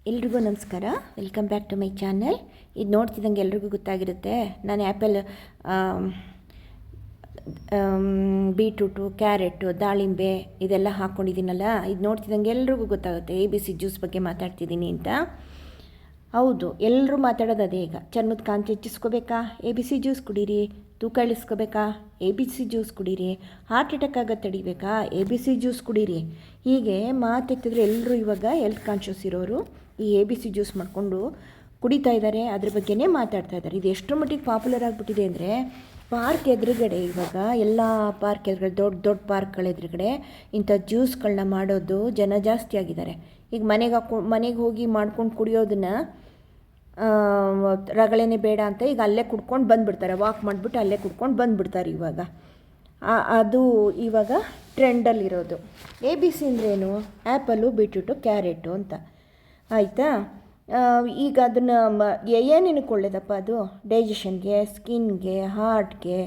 ಎಲ್ರಿಗೂ ನಮಸ್ಕಾರ. Welcome back to my channel. ಇದು ನೋಡ್ತಿದ್ದಂಗೆ ಎಲ್ರಿಗೂ ಗೊತ್ತಾಗಿರುತ್ತೆ, ನಾನು ಆ್ಯಪಲ್, ಬೀಟ್ರೂಟು, ಕ್ಯಾರೆಟು, ದಾಳಿಂಬೆ ಇದೆಲ್ಲ ಹಾಕ್ಕೊಂಡಿದ್ದೀನಲ್ಲ. ಇದು ನೋಡ್ತಿದ್ದಂಗೆ ಎಲ್ರಿಗೂ ಗೊತ್ತಾಗುತ್ತೆ ABC ಜ್ಯೂಸ್ ಬಗ್ಗೆ ಮಾತಾಡ್ತಿದ್ದೀನಿ ಅಂತ. ಹೌದು, ಎಲ್ಲರೂ ಮಾತಾಡೋದು ಅದೇ. ಈಗ ಚರ್ಮದ ಕಾಂತಿ ಹೆಚ್ಚಿಸ್ಕೋಬೇಕಾ, ABC ಜ್ಯೂಸ್ ಕುಡೀರಿ. ತೂಕ ಇಳಿಸ್ಕೋಬೇಕಾ, ABC ಜ್ಯೂಸ್ ಕುಡೀರಿ. ಹಾರ್ಟ್ ಅಟ್ಯಾಕ್ ಆಗೋದು ತಡಿಬೇಕಾ, ABC ಜ್ಯೂಸ್ ಕುಡೀರಿ. ಹೀಗೆ ಮಾತೆತ್ತಿದ್ರೆ ಎಲ್ಲರೂ ಇವಾಗ ಹೆಲ್ತ್ ಕಾನ್ಷಿಯಸ್ ಇರೋರು ಈ ABC ಜ್ಯೂಸ್ ಮಾಡಿಕೊಂಡು ಕುಡಿತಾ ಇದ್ದಾರೆ, ಅದ್ರ ಬಗ್ಗೆನೇ ಮಾತಾಡ್ತಾ ಇದ್ದಾರೆ. ಇದು ಎಷ್ಟರ ಮಟ್ಟಿಗೆ ಪಾಪ್ಯುಲರ್ ಆಗಿಬಿಟ್ಟಿದೆ ಅಂದರೆ, ಪಾರ್ಕ್ ಎದುರುಗಡೆ ಇವಾಗ ಎಲ್ಲ ಪಾರ್ಕ್ ಎದುರುಗಡೆ, ದೊಡ್ಡ ದೊಡ್ಡ ಪಾರ್ಕ್ಗಳ ಎದುರುಗಡೆ ಇಂಥ ಜ್ಯೂಸ್ಗಳನ್ನ ಮಾಡೋದು ಜನ ಜಾಸ್ತಿ ಆಗಿದ್ದಾರೆ. ಈಗ ಮನೆಗೆ ಹೋಗಿ ಮಾಡ್ಕೊಂಡು ಕುಡಿಯೋದನ್ನು ರಗಳೆನೇ ಬೇಡ ಅಂತ ಈಗ ಅಲ್ಲೇ ಕುಡ್ಕೊಂಡು ಬಂದುಬಿಡ್ತಾರೆ. ವಾಕ್ ಮಾಡಿಬಿಟ್ಟು ಅಲ್ಲೇ ಕುಡ್ಕೊಂಡು ಬಂದುಬಿಡ್ತಾರೆ. ಅದು ಇವಾಗ ಟ್ರೆಂಡಲ್ಲಿರೋದು. ABC ಅಂದ್ರೇನು? ಆ್ಯಪಲು, ಬೀಟ್ರೂಟು, ಕ್ಯಾರೆಟು ಅಂತ. ಆಯಿತಾ? ಈಗ ಅದನ್ನು ಏನೇನಕ್ಕೆ ಒಳ್ಳೆಯದಪ್ಪ ಅದು? ಡೈಜೆಷನ್ಗೆ, ಸ್ಕಿನ್ಗೆ, ಹಾರ್ಟ್ಗೆ,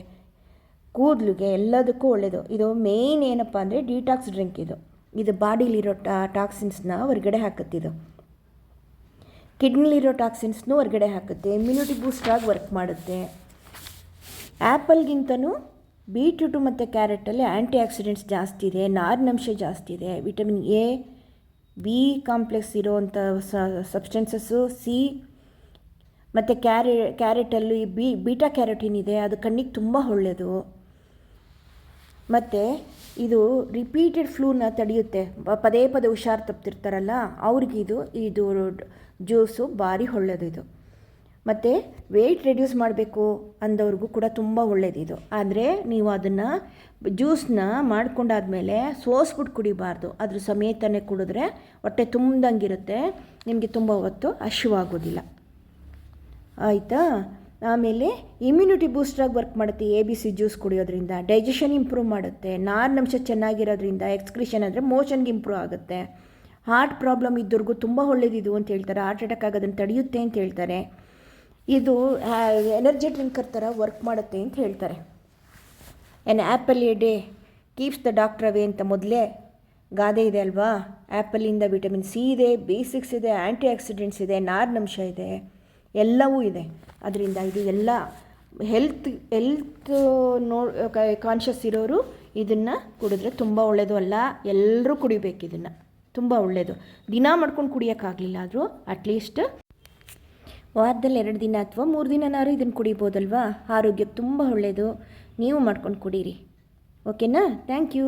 ಕೂದಲಿಗೆ ಎಲ್ಲದಕ್ಕೂ ಒಳ್ಳೆಯದು. ಇದು ಮೇಯ್ನ್ ಏನಪ್ಪ ಅಂದರೆ ಡಿಟಾಕ್ಸ್ ಡ್ರಿಂಕ್. ಇದು ಬಾಡಿಲಿರೋ ಟಾಕ್ಸಿನ್ಸ್ನ ಹೊರಗಡೆ ಹಾಕುತ್ತಿದ್ದು, ಕಿಡ್ನಿಲಿರೋ ಟಾಕ್ಸಿನ್ಸ್ನೂ ಹೊರಗಡೆ ಹಾಕುತ್ತೆ, ಇಮ್ಯುನಿಟಿ ಬೂಸ್ಟಾಗಿ ವರ್ಕ್ ಮಾಡುತ್ತೆ. ಆ್ಯಪಲ್ಗಿಂತನೂ ಬೀಟ್ರೂಟು ಮತ್ತು ಕ್ಯಾರೆಟಲ್ಲಿ ಆ್ಯಂಟಿ ಆಕ್ಸಿಡೆಂಟ್ಸ್ ಜಾಸ್ತಿ ಇದೆ, ನಾರಿನಂಶ ಜಾಸ್ತಿ ಇದೆ, ವಿಟಮಿನ್ A, B ಕಾಂಪ್ಲೆಕ್ಸ್ ಇರೋವಂಥ ಸಬ್ಸ್ಟೆನ್ಸಸ್ಸು, C ಮತ್ತು ಕ್ಯಾರೆಟಲ್ಲಿ ಬೀಟಾ ಕ್ಯಾರೋಟಿನ್ ಇದೆ, ಅದು ಕಣ್ಣಿಗೆ ತುಂಬ ಒಳ್ಳೆಯದು. ಮತ್ತು ಇದು ರಿಪೀಟೆಡ್ ಫ್ಲೂನ ತಡೆಯುತ್ತೆ. ಪದೇ ಪದೇ ಹುಷಾರು ತಪ್ತಿರ್ತಾರಲ್ಲ ಅವ್ರಿಗೆ ಇದು ಜ್ಯೂಸು ಭಾರಿ ಒಳ್ಳೆಯದು. ಮತ್ತು ವೆಯ್ಟ್ ರೆಡ್ಯೂಸ್ ಮಾಡಬೇಕು ಅಂದವ್ರಿಗೂ ಕೂಡ ತುಂಬ ಒಳ್ಳೆಯದಿದು. ಆದರೆ ನೀವು ಅದನ್ನು ಜ್ಯೂಸನ್ನ ಮಾಡ್ಕೊಂಡಾದ್ಮೇಲೆ ಸೋಸ್ಬಿಟ್ಟು ಕುಡಿಬಾರ್ದು. ಅದ್ರ ಸಮೇತನೇ ಕುಡಿದ್ರೆ ಹೊಟ್ಟೆ ತುಂಬ್ದಂಗಿರುತ್ತೆ, ನಿಮಗೆ ತುಂಬ ಹೊತ್ತು ಹಸಿವಾಗೋದಿಲ್ಲ. ಆಯಿತಾ? ಆಮೇಲೆ ಇಮ್ಯುನಿಟಿ ಬೂಸ್ಟ್ರಾಗಿ ವರ್ಕ್ ಮಾಡುತ್ತೆ ABC ಜ್ಯೂಸ್ ಕುಡಿಯೋದ್ರಿಂದ. ಡೈಜೆಷನ್ ಇಂಪ್ರೂವ್ ಮಾಡುತ್ತೆ, ನಾರಿನಂಶ ಚೆನ್ನಾಗಿರೋದ್ರಿಂದ ಎಕ್ಸ್ಕ್ರೀಷನ್ ಅಂದರೆ ಮೋಷನ್ಗೆ ಇಂಪ್ರೂವ್ ಆಗುತ್ತೆ. ಹಾರ್ಟ್ ಪ್ರಾಬ್ಲಮ್ ಇದ್ದವ್ರಿಗೂ ತುಂಬ ಒಳ್ಳೆಯದಿದು ಅಂತ ಹೇಳ್ತಾರೆ. ಹಾರ್ಟ್ ಅಟ್ಯಾಕ್ ಆಗೋದನ್ನು ತಡೆಯುತ್ತೆ ಅಂತ ಹೇಳ್ತಾರೆ. ಇದು ಎನರ್ಜಿ ಡ್ರಿಂಕರ್ ಥರ ವರ್ಕ್ ಮಾಡುತ್ತೆ ಅಂತ ಹೇಳ್ತಾರೆ. An apple A day keeps the doctor away ಅಂತ ಮೊದಲೇ ಗಾದೆ ಇದೆ ಅಲ್ವಾ? ಆ್ಯಪಲಿಂದ ವಿಟಮಿನ್ C ಇದೆ, B6 ಇದೆ, ಆ್ಯಂಟಿ ಆಕ್ಸಿಡೆಂಟ್ಸ್ ಇದೆ, ನಾರಿನಂಶ ಇದೆ, ಎಲ್ಲವೂ ಇದೆ. ಅದರಿಂದ ಇದು ಎಲ್ಲ ಹೆಲ್ತ್ ಕಾನ್ಷಿಯಸ್ ಇರೋರು ಇದನ್ನು ಕುಡಿದ್ರೆ ತುಂಬ ಒಳ್ಳೆಯದು. ಅಲ್ಲ, ಎಲ್ಲರೂ ಕುಡಿಬೇಕು ಇದನ್ನು, ತುಂಬ ಒಳ್ಳೆಯದು. ದಿನ ಮಾಡ್ಕೊಂಡು ಕುಡಿಯೋಕ್ಕಾಗಲಿಲ್ಲ ಆದರೂ ಅಟ್ಲೀಸ್ಟ್ ವಾರದಲ್ಲಿ 2 ದಿನ ಅಥವಾ 3 ದಿನನಾದ್ರು ಇದನ್ನು ಕುಡಿಬೋದಲ್ವಾ? ಆರೋಗ್ಯಕ್ಕೆ ತುಂಬ ಒಳ್ಳೆಯದು. ನೀವು ಮಾಡ್ಕೊಂಡು ಕುಡೀರಿ. ಓಕೆನಾ? Thank you.